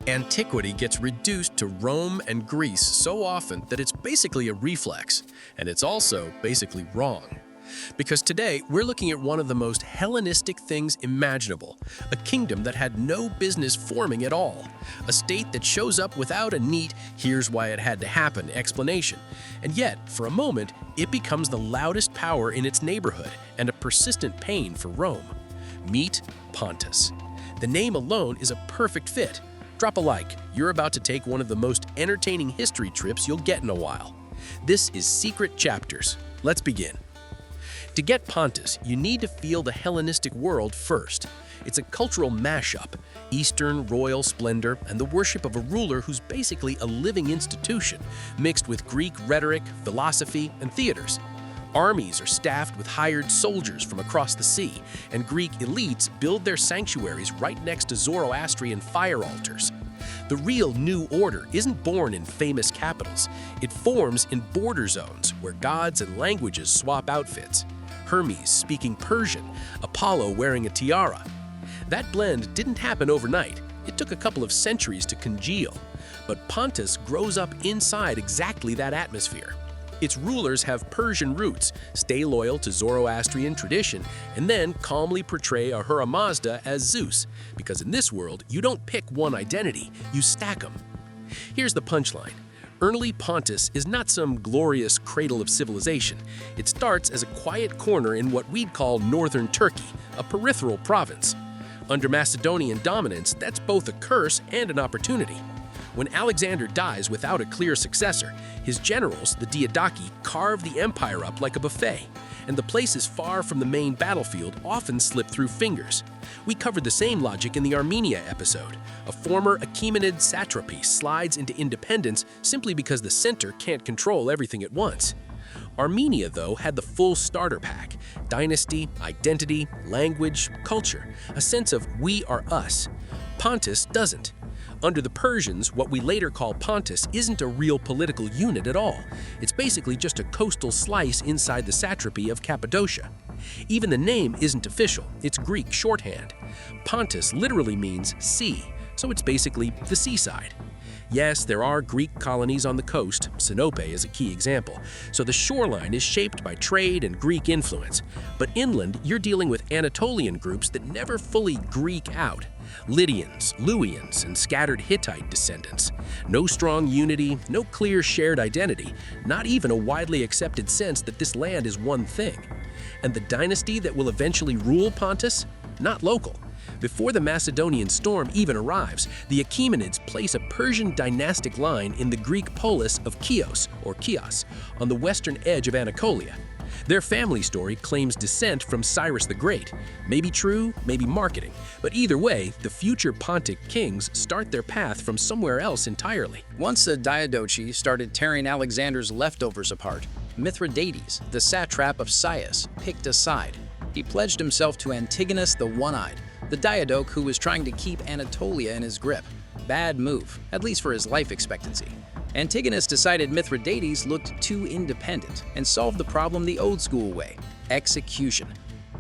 Antiquity gets reduced to Rome and Greece so often that it's basically a reflex, and it's also basically wrong. Because today, we're looking at one of the most Hellenistic things imaginable, a kingdom that had no business forming at all, a state that shows up without a neat, here's why it had to happen explanation, and yet, for a moment, it becomes the loudest power in its neighborhood and a persistent pain for Rome. Meet Pontus. The name alone is a perfect fit. Drop a like, you're about to take one of the most entertaining history trips you'll get in a while. This is Secret Chapters. Let's begin. To get Pontus, you need to feel the Hellenistic world first. It's a cultural mashup, Eastern royal splendor and the worship of a ruler who's basically a living institution, mixed with Greek rhetoric, philosophy, and theaters. Armies are staffed with hired soldiers from across the sea, and Greek elites build their sanctuaries right next to Zoroastrian fire altars. The real new order isn't born in famous capitals. It forms in border zones where gods and languages swap outfits. Hermes speaking Persian, Apollo wearing a tiara. That blend didn't happen overnight. It took a couple of centuries to congeal. But Pontus grows up inside exactly that atmosphere. Its rulers have Persian roots, stay loyal to Zoroastrian tradition, and then calmly portray Ahura Mazda as Zeus, because in this world, you don't pick one identity, you stack them. Here's the punchline. Early Pontus is not some glorious cradle of civilization. It starts as a quiet corner in what we'd call northern Turkey, a peripheral province. Under Macedonian dominance, that's both a curse and an opportunity. When Alexander dies without a clear successor, his generals, the Diadochi, carve the empire up like a buffet, and the places far from the main battlefield often slip through fingers. We covered the same logic in the Armenia episode. A former Achaemenid satrapy slides into independence simply because the center can't control everything at once. Armenia, though, had the full starter pack: dynasty, identity, language, culture, a sense of we are us. Pontus doesn't. Under the Persians, what we later call Pontus isn't a real political unit at all. It's basically just a coastal slice inside the satrapy of Cappadocia. Even the name isn't official, it's Greek shorthand. Pontus literally means sea, so it's basically the seaside. Yes, there are Greek colonies on the coast, Sinope is a key example, so the shoreline is shaped by trade and Greek influence. But inland, you're dealing with Anatolian groups that never fully Greek out. Lydians, Luwians, and scattered Hittite descendants. No strong unity, no clear shared identity, not even a widely accepted sense that this land is one thing. And the dynasty that will eventually rule Pontus? Not local. Before the Macedonian storm even arrives, the Achaemenids place a Persian dynastic line in the Greek polis of Chios, or Chios, on the western edge of Anatolia. Their family story claims descent from Cyrus the Great. Maybe true, maybe marketing. But either way, the future Pontic kings start their path from somewhere else entirely. Once the Diadochi started tearing Alexander's leftovers apart, Mithridates, the satrap of Cius, picked a side. He pledged himself to Antigonus the One-Eyed, the Diadoch who was trying to keep Anatolia in his grip. Bad move, at least for his life expectancy. Antigonus decided Mithridates looked too independent and solved the problem the old-school way: execution.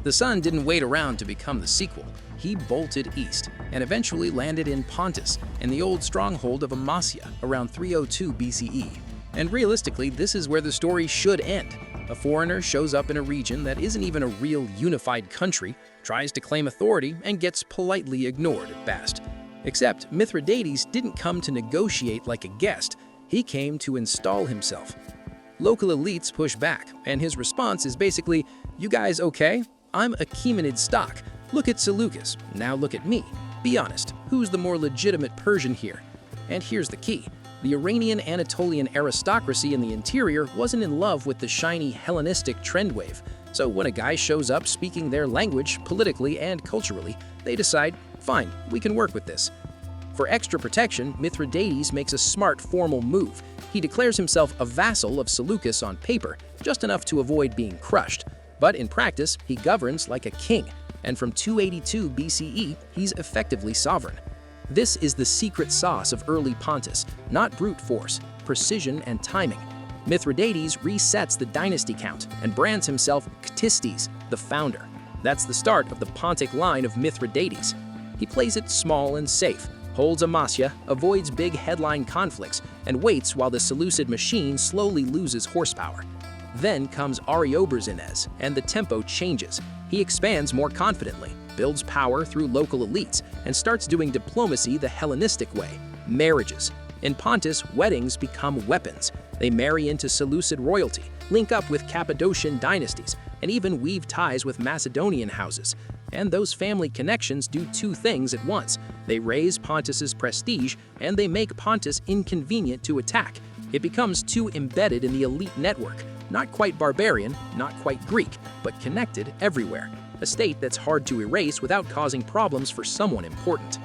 The son didn't wait around to become the sequel. He bolted east and eventually landed in Pontus, in the old stronghold of Amasya around 302 BCE. And realistically, this is where the story should end. A foreigner shows up in a region that isn't even a real unified country, tries to claim authority, and gets politely ignored at best. Except Mithridates didn't come to negotiate like a guest. He came to install himself. Local elites push back, and his response is basically, "You guys okay? I'm Achaemenid stock. Look at Seleucus. Now look at me. Be honest, who's the more legitimate Persian here?" And here's the key. The Iranian Anatolian aristocracy in the interior wasn't in love with the shiny Hellenistic trend wave. So when a guy shows up speaking their language politically and culturally, they decide, fine, we can work with this. For extra protection, Mithridates makes a smart formal move. He declares himself a vassal of Seleucus on paper, just enough to avoid being crushed. But in practice, he governs like a king, and from 282 BCE, he's effectively sovereign. This is the secret sauce of early Pontus, not brute force, precision and timing. Mithridates resets the dynasty count and brands himself Ctistes, the founder. That's the start of the Pontic line of Mithridates. He plays it small and safe, holds Amasya, avoids big headline conflicts, and waits while the Seleucid machine slowly loses horsepower. Then comes Ariobarzanes, and the tempo changes. He expands more confidently, builds power through local elites, and starts doing diplomacy the Hellenistic way, marriages. In Pontus, weddings become weapons. They marry into Seleucid royalty, link up with Cappadocian dynasties, and even weave ties with Macedonian houses. And those family connections do two things at once. They raise Pontus's prestige, and they make Pontus inconvenient to attack. It becomes too embedded in the elite network, not quite barbarian, not quite Greek, but connected everywhere. A state that's hard to erase without causing problems for someone important.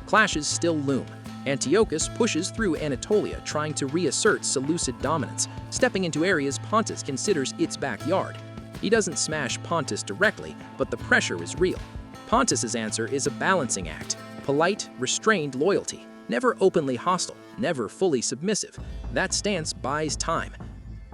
Clashes still loom. Antiochus pushes through Anatolia, trying to reassert Seleucid dominance, stepping into areas Pontus considers its backyard. He doesn't smash Pontus directly, but the pressure is real. Pontus's answer is a balancing act, polite, restrained loyalty, never openly hostile, never fully submissive. That stance buys time.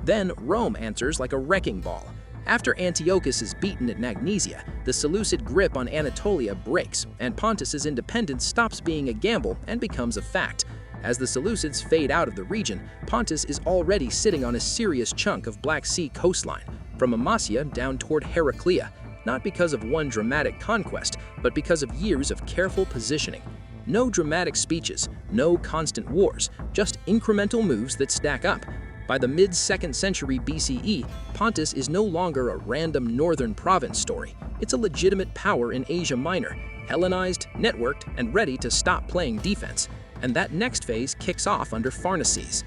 Then Rome answers like a wrecking ball. After Antiochus is beaten at Magnesia, the Seleucid grip on Anatolia breaks, and Pontus's independence stops being a gamble and becomes a fact. As the Seleucids fade out of the region, Pontus is already sitting on a serious chunk of Black Sea coastline, from Amasya down toward Heraclea, not because of one dramatic conquest, but because of years of careful positioning. No dramatic speeches, no constant wars, just incremental moves that stack up. By the mid-2nd century BCE, Pontus is no longer a random northern province story. It's a legitimate power in Asia Minor, Hellenized, networked, and ready to stop playing defense. And that next phase kicks off under Pharnaces.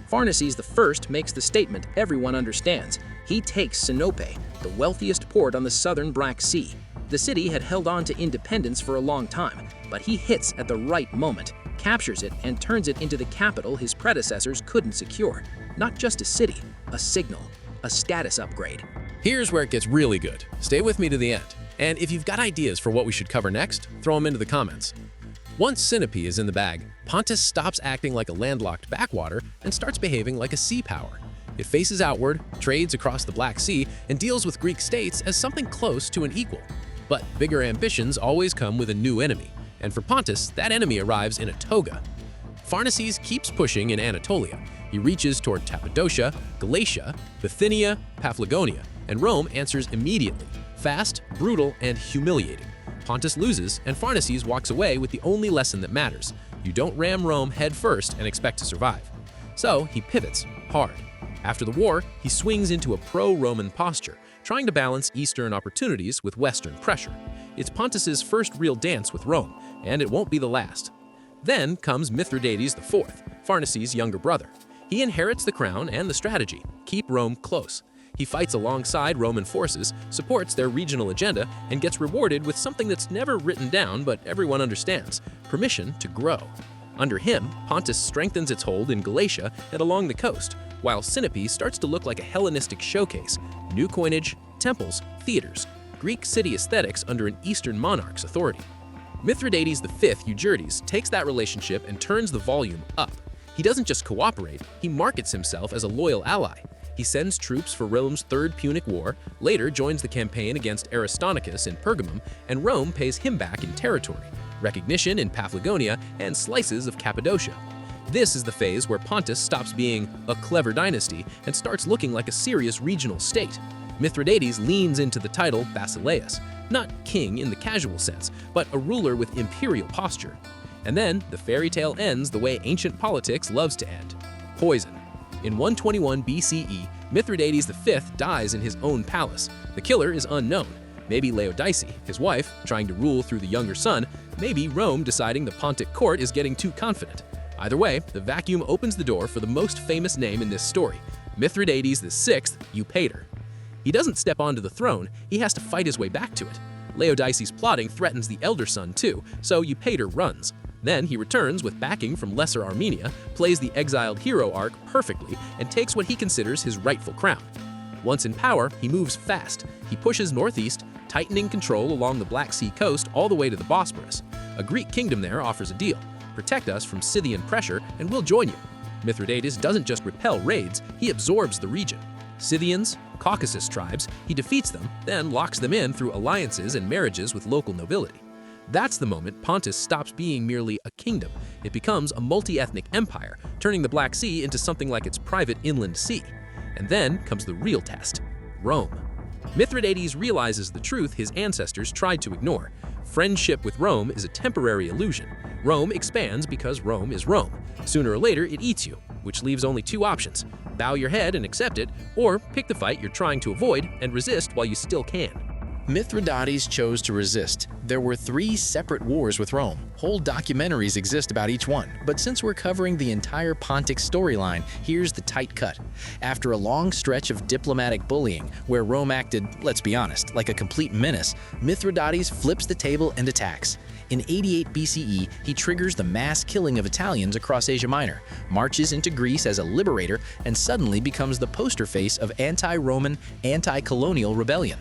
Pharnaces I makes the statement everyone understands. He takes Sinope, the wealthiest port on the southern Black Sea. The city had held on to independence for a long time, but he hits at the right moment, captures it, and turns it into the capital his predecessors couldn't secure. Not just a city, a signal, a status upgrade. Here's where it gets really good. Stay with me to the end. And if you've got ideas for what we should cover next, throw them into the comments. Once Sinope is in the bag, Pontus stops acting like a landlocked backwater and starts behaving like a sea power. It faces outward, trades across the Black Sea, and deals with Greek states as something close to an equal. But bigger ambitions always come with a new enemy, and for Pontus, that enemy arrives in a toga. Pharnaces keeps pushing in Anatolia. He reaches toward Cappadocia, Galatia, Bithynia, Paphlagonia, and Rome answers immediately, fast, brutal, and humiliating. Pontus loses, and Pharnaces walks away with the only lesson that matters. You don't ram Rome head first and expect to survive. So he pivots hard. After the war, he swings into a pro-Roman posture, trying to balance Eastern opportunities with Western pressure. It's Pontus's first real dance with Rome, and it won't be the last. Then comes Mithridates IV, Pharnaces' younger brother. He inherits the crown and the strategy, keep Rome close. He fights alongside Roman forces, supports their regional agenda, and gets rewarded with something that's never written down but everyone understands: permission to grow. Under him, Pontus strengthens its hold in Galatia and along the coast, while Sinope starts to look like a Hellenistic showcase: new coinage, temples, theaters, Greek city aesthetics under an Eastern monarch's authority. Mithridates V Eupator takes that relationship and turns the volume up. He doesn't just cooperate, he markets himself as a loyal ally. He sends troops for Rome's Third Punic War, later joins the campaign against Aristarchus in Pergamum, and Rome pays him back in territory, recognition in Paphlagonia, and slices of Cappadocia. This is the phase where Pontus stops being a clever dynasty and starts looking like a serious regional state. Mithridates leans into the title Basileus, not king in the casual sense, but a ruler with imperial posture. And then the fairy tale ends the way ancient politics loves to end: poison. In 121 BCE, Mithridates V dies in his own palace. The killer is unknown. Maybe Laodice, his wife, trying to rule through the younger son, maybe Rome deciding the Pontic court is getting too confident. Either way, the vacuum opens the door for the most famous name in this story: Mithridates VI Eupator. He doesn't step onto the throne, he has to fight his way back to it. Laodice's plotting threatens the elder son too, so Eupator runs. Then he returns with backing from Lesser Armenia, plays the exiled hero arc perfectly, and takes what he considers his rightful crown. Once in power, he moves fast. He pushes northeast, tightening control along the Black Sea coast all the way to the Bosporus. A Greek kingdom there offers a deal: protect us from Scythian pressure and we'll join you. Mithridates doesn't just repel raids, he absorbs the region. Scythians, Caucasus tribes, he defeats them, then locks them in through alliances and marriages with local nobility. That's the moment Pontus stops being merely a kingdom. It becomes a multi-ethnic empire, turning the Black Sea into something like its private inland sea. And then comes the real test: Rome. Mithridates realizes the truth his ancestors tried to ignore. Friendship with Rome is a temporary illusion. Rome expands because Rome is Rome. Sooner or later, it eats you, which leaves only two options: bow your head and accept it, or pick the fight you're trying to avoid and resist while you still can. Mithridates chose to resist. There were 3 separate wars with Rome. Whole documentaries exist about each one, but since we're covering the entire Pontic storyline, here's the tight cut. After a long stretch of diplomatic bullying, where Rome acted, let's be honest, like a complete menace, Mithridates flips the table and attacks. In 88 BCE, he triggers the mass killing of Italians across Asia Minor, marches into Greece as a liberator, and suddenly becomes the poster face of anti-Roman, anti-colonial rebellion.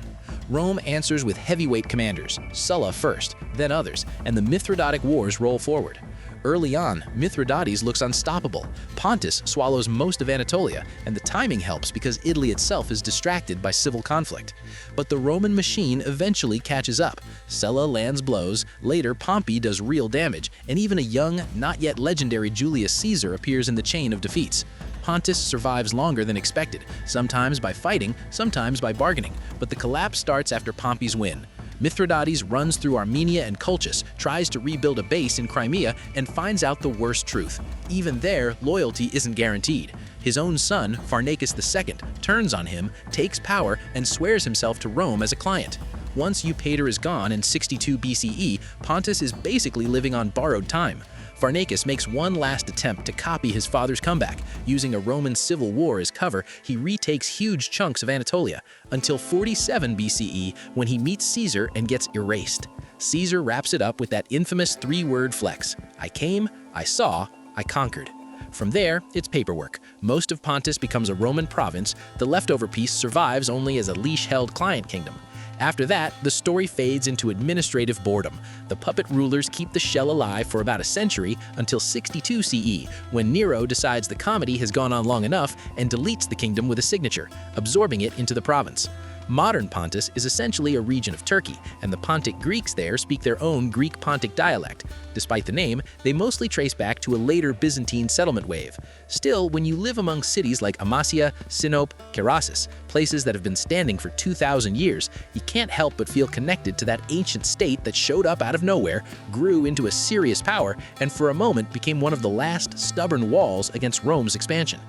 Rome answers with heavyweight commanders, Sulla first, then others, and the Mithridatic Wars roll forward. Early on, Mithridates looks unstoppable. Pontus swallows most of Anatolia, and the timing helps because Italy itself is distracted by civil conflict. But the Roman machine eventually catches up. Sulla lands blows, later Pompey does real damage, and even a young, not yet legendary Julius Caesar appears in the chain of defeats. Pontus survives longer than expected, sometimes by fighting, sometimes by bargaining, but the collapse starts after Pompey's win. Mithridates runs through Armenia and Colchis, tries to rebuild a base in Crimea, and finds out the worst truth. Even there, loyalty isn't guaranteed. His own son, Pharnacus II, turns on him, takes power, and swears himself to Rome as a client. Once Eupator is gone in 62 BCE, Pontus is basically living on borrowed time. Pharnacus makes one last attempt to copy his father's comeback. Using a Roman civil war as cover, he retakes huge chunks of Anatolia, until 47 BCE when he meets Caesar and gets erased. Caesar wraps it up with that infamous 3-word flex: I came, I saw, I conquered. From there, it's paperwork. Most of Pontus becomes a Roman province. The leftover piece survives only as a leash-held client kingdom. After that, the story fades into administrative boredom. The puppet rulers keep the shell alive for about a century until 62 CE, when Nero decides the comedy has gone on long enough and deletes the kingdom with a signature, absorbing it into the province. Modern Pontus is essentially a region of Turkey, and the Pontic Greeks there speak their own Greek Pontic dialect. Despite the name, they mostly trace back to a later Byzantine settlement wave. Still, when you live among cities like Amasya, Sinope, Kerasis, places that have been standing for 2,000 years, you can't help but feel connected to that ancient state that showed up out of nowhere, grew into a serious power, and for a moment became one of the last stubborn walls against Rome's expansion.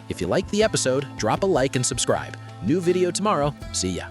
If you liked the episode, drop a like and subscribe. New video tomorrow. See ya.